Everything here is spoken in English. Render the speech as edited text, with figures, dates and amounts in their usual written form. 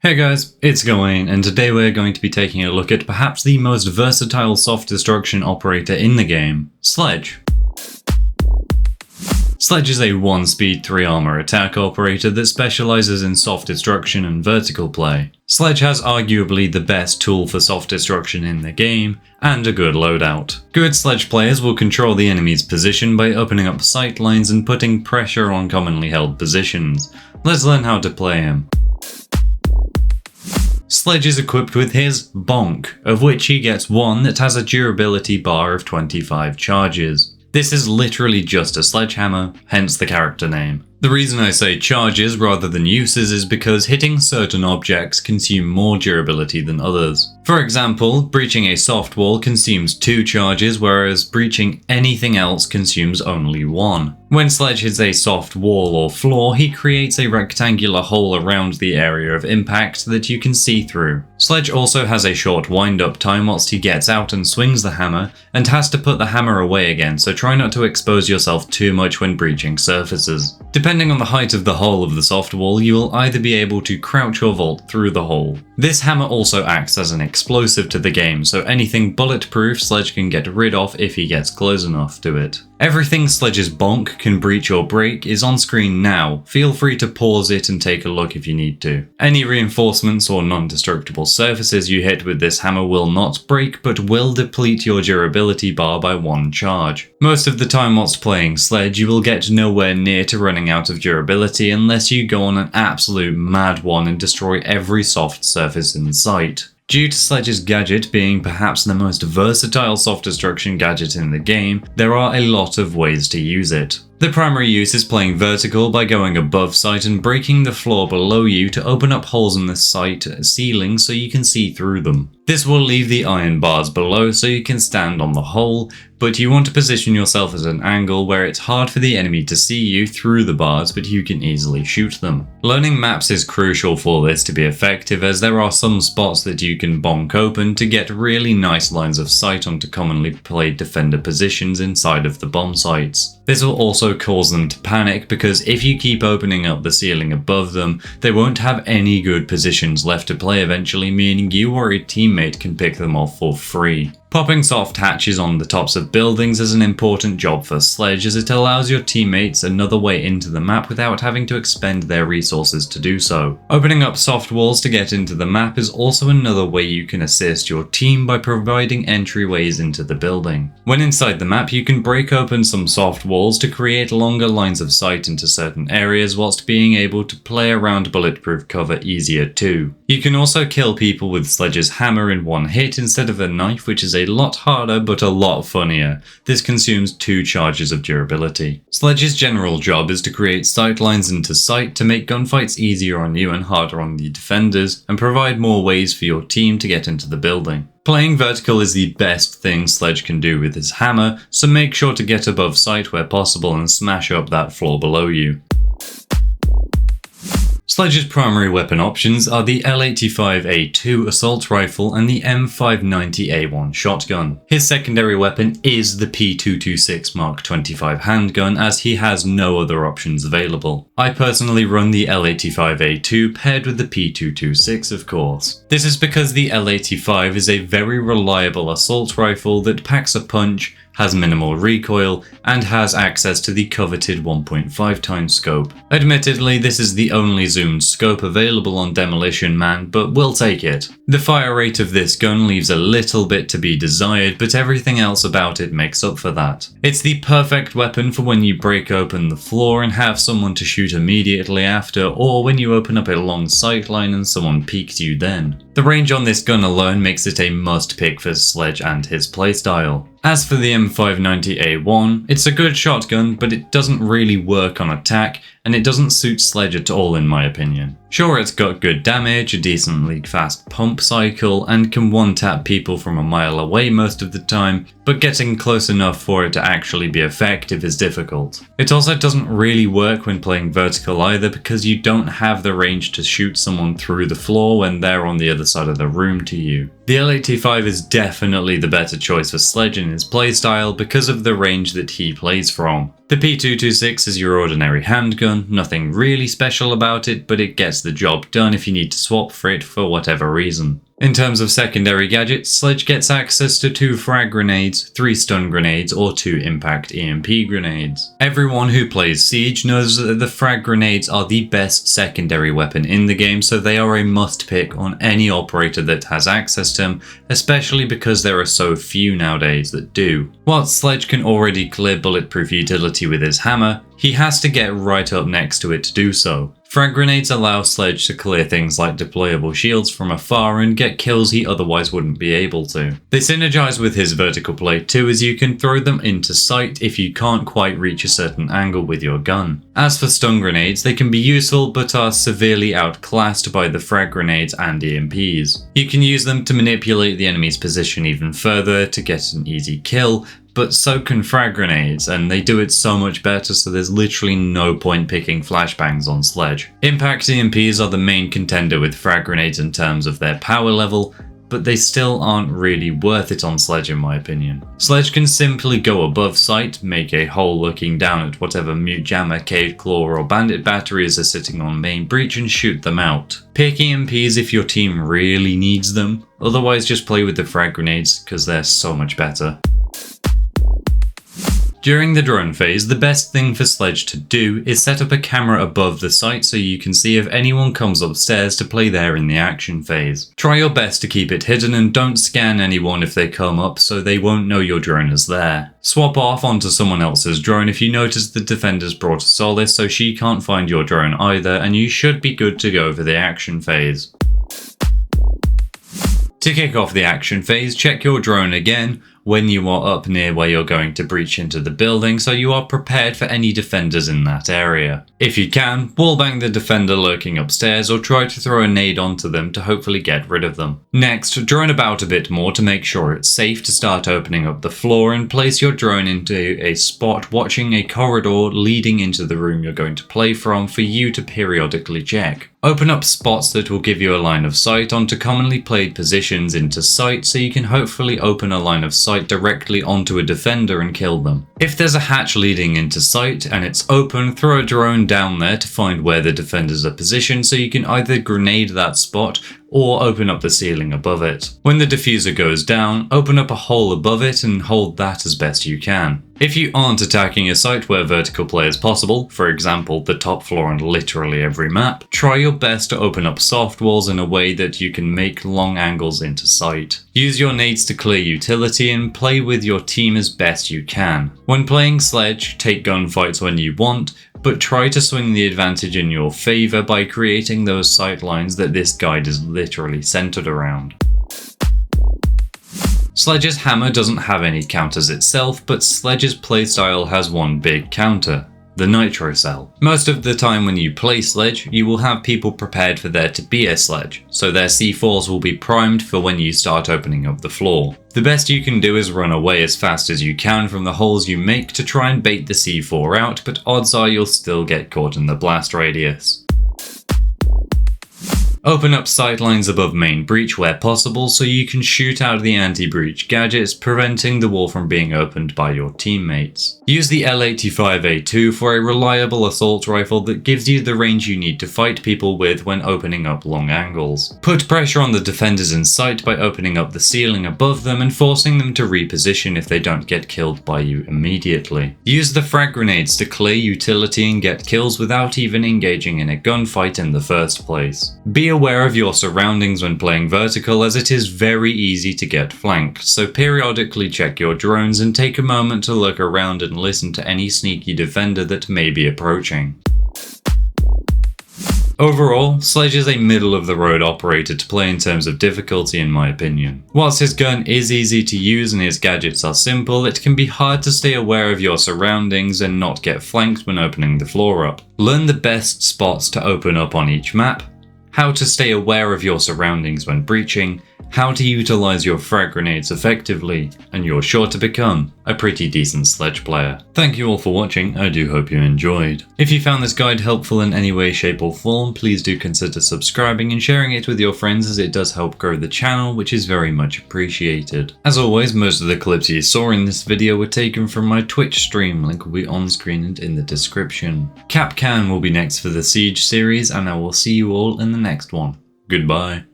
Hey guys, it's Gawain, and today we're going to be taking a look at perhaps the most versatile soft destruction operator in the game, Sledge. Sledge is a 1-speed 3-armor attack operator that specializes in soft destruction and vertical play. Sledge has arguably the best tool for soft destruction in the game, and a good loadout. Good Sledge players will control the enemy's position by opening up sight lines and putting pressure on commonly held positions. Let's learn how to play him. Sledge is equipped with his Bonk, of which he gets one that has a durability bar of 25 charges. This is literally just a sledgehammer, hence the character name. The reason I say charges rather than uses is because hitting certain objects consume more durability than others. For example, breaching a soft wall consumes 2 charges, whereas breaching anything else consumes only 1. When Sledge hits a soft wall or floor, he creates a rectangular hole around the area of impact that you can see through. Sledge also has a short wind-up time whilst he gets out and swings the hammer, and has to put the hammer away again, so try not to expose yourself too much when breaching surfaces. Depending on the height of the hole of the soft wall, you will either be able to crouch or vault through the hole. This hammer also acts as an explosive to the game, so anything bulletproof Sledge can get rid of if he gets close enough to it. Everything Sledge's Bonk can breach or break is on screen now. Feel free to pause it and take a look if you need to. Any reinforcements or non-destructible surfaces you hit with this hammer will not break, but will deplete your durability bar by 1 charge. Most of the time whilst playing Sledge, you will get nowhere near to running out of durability unless you go on an absolute mad one and destroy every soft surface in sight. Due to Sledge's gadget being perhaps the most versatile soft destruction gadget in the game, there are a lot of ways to use it. The primary use is playing vertical by going above sight and breaking the floor below you to open up holes in the sight ceiling so you can see through them. This will leave the iron bars below so you can stand on the hole, but you want to position yourself at an angle where it's hard for the enemy to see you through the bars, but you can easily shoot them. Learning maps is crucial for this to be effective, as there are some spots that you can bonk open to get really nice lines of sight onto commonly played defender positions inside of the bomb sites. This will also cause them to panic, because if you keep opening up the ceiling above them, they won't have any good positions left to play eventually, meaning you or a teammate can pick them off for free. Popping soft hatches on the tops of buildings is an important job for Sledge, as it allows your teammates another way into the map without having to expend their resources to do so. Opening up soft walls to get into the map is also another way you can assist your team by providing entryways into the building. When inside the map, you can break open some soft walls to create longer lines of sight into certain areas, whilst being able to play around bulletproof cover easier too. You can also kill people with Sledge's hammer in 1 hit instead of a knife, which is a lot harder but a lot funnier. This consumes 2 charges of durability. Sledge's general job is to create sight lines into sight to make gunfights easier on you and harder on the defenders, and provide more ways for your team to get into the building. Playing vertical is the best thing Sledge can do with his hammer, so make sure to get above sight where possible and smash up that floor below you. Sledge's primary weapon options are the L85A2 assault rifle and the M590A1 shotgun. His secondary weapon is the P226 Mark 25 handgun, as he has no other options available. I personally run the L85A2 paired with the P226, of course. This is because the L85 is a very reliable assault rifle that packs a punch, has minimal recoil, and has access to the coveted 1.5x scope. Admittedly, this is the only zoomed scope available on Demolition Man, but we'll take it. The fire rate of this gun leaves a little bit to be desired, but everything else about it makes up for that. It's the perfect weapon for when you break open the floor and have someone to shoot immediately after, or when you open up a long sight line and someone peeks you then. The range on this gun alone makes it a must pick for Sledge and his playstyle. As for the M590A1, it's a good shotgun, but it doesn't really work on attack, and it doesn't suit Sledge at all in my opinion. Sure, it's got good damage, a decently fast pump cycle, and can one-tap people from a mile away most of the time, but getting close enough for it to actually be effective is difficult. It also doesn't really work when playing vertical either, because you don't have the range to shoot someone through the floor when they're on the other side of the room to you. The L85 is definitely the better choice for Sledge in his playstyle because of the range that he plays from. The P226 is your ordinary handgun, nothing really special about it, but it gets the job done if you need to swap for it for whatever reason. In terms of secondary gadgets, Sledge gets access to 2 frag grenades, 3 stun grenades, or 2 impact EMP grenades. Everyone who plays Siege knows that the frag grenades are the best secondary weapon in the game, so they are a must pick on any operator that has access to them, especially because there are so few nowadays that do. Whilst Sledge can already clear bulletproof utility with his hammer, he has to get right up next to it to do so. Frag grenades allow Sledge to clear things like deployable shields from afar and get kills he otherwise wouldn't be able to. They synergize with his vertical play too, as you can throw them into sight if you can't quite reach a certain angle with your gun. As for stun grenades, they can be useful but are severely outclassed by the frag grenades and EMPs. You can use them to manipulate the enemy's position even further to get an easy kill, but so can frag grenades, and they do it so much better, so there's literally no point picking flashbangs on Sledge. Impact EMPs are the main contender with frag grenades in terms of their power level, but they still aren't really worth it on Sledge in my opinion. Sledge can simply go above sight, make a hole looking down at whatever mute jammer, cave claw or bandit batteries are sitting on main breach and shoot them out. Pick EMPs if your team really needs them, otherwise just play with the frag grenades because they're so much better. During the drone phase, the best thing for Sledge to do is set up a camera above the site so you can see if anyone comes upstairs to play there in the action phase. Try your best to keep it hidden and don't scan anyone if they come up so they won't know your drone is there. Swap off onto someone else's drone if you notice the defender's brought a solace so she can't find your drone either, and you should be good to go for the action phase. To kick off the action phase, check your drone again when you are up near where you're going to breach into the building so you are prepared for any defenders in that area. If you can, wallbang the defender lurking upstairs or try to throw a nade onto them to hopefully get rid of them. Next, drone about a bit more to make sure it's safe to start opening up the floor and place your drone into a spot watching a corridor leading into the room you're going to play from for you to periodically check. Open up spots that will give you a line of sight onto commonly played positions into sight so you can hopefully open a line of sight directly onto a defender and kill them. If there's a hatch leading into sight and it's open, throw a drone down there to find where the defenders are positioned so you can either grenade that spot or open up the ceiling above it. When the diffuser goes down, open up a hole above it and hold that as best you can. If you aren't attacking a site where vertical play is possible, for example the top floor on literally every map, try your best to open up soft walls in a way that you can make long angles into sight. Use your nades to clear utility and play with your team as best you can. When playing Sledge, take gunfights when you want, but try to swing the advantage in your favour by creating those sight lines that this guide is literally centered around. Sledge's hammer doesn't have any counters itself, but Sledge's playstyle has one big counter: the nitro cell. Most of the time when you play Sledge, you will have people prepared for there to be a Sledge, so their C4s will be primed for when you start opening up the floor. The best you can do is run away as fast as you can from the holes you make to try and bait the C4 out, but odds are you'll still get caught in the blast radius. Open up sightlines above main breach where possible so you can shoot out the anti-breach gadgets, preventing the wall from being opened by your teammates. Use the L85A2 for a reliable assault rifle that gives you the range you need to fight people with when opening up long angles. Put pressure on the defenders in sight by opening up the ceiling above them and forcing them to reposition if they don't get killed by you immediately. Use the frag grenades to clear utility and get kills without even engaging in a gunfight in the first place. Be aware of your surroundings when playing vertical, as it is very easy to get flanked, so periodically check your drones and take a moment to look around and listen to any sneaky defender that may be approaching. Overall, Sledge is a middle-of-the-road operator to play in terms of difficulty in my opinion. Whilst his gun is easy to use and his gadgets are simple, it can be hard to stay aware of your surroundings and not get flanked when opening the floor up. Learn the best spots to open up on each map, how to stay aware of your surroundings when breaching, how to utilize your frag grenades effectively, and you're sure to become a pretty decent Sledge player. Thank you all for watching, I do hope you enjoyed. If you found this guide helpful in any way, shape or form, please do consider subscribing and sharing it with your friends, as it does help grow the channel, which is very much appreciated. As always, most of the clips you saw in this video were taken from my Twitch stream, link will be on screen and in the description. Capcan will be next for the Siege series, and I will see you all in the next one. Goodbye.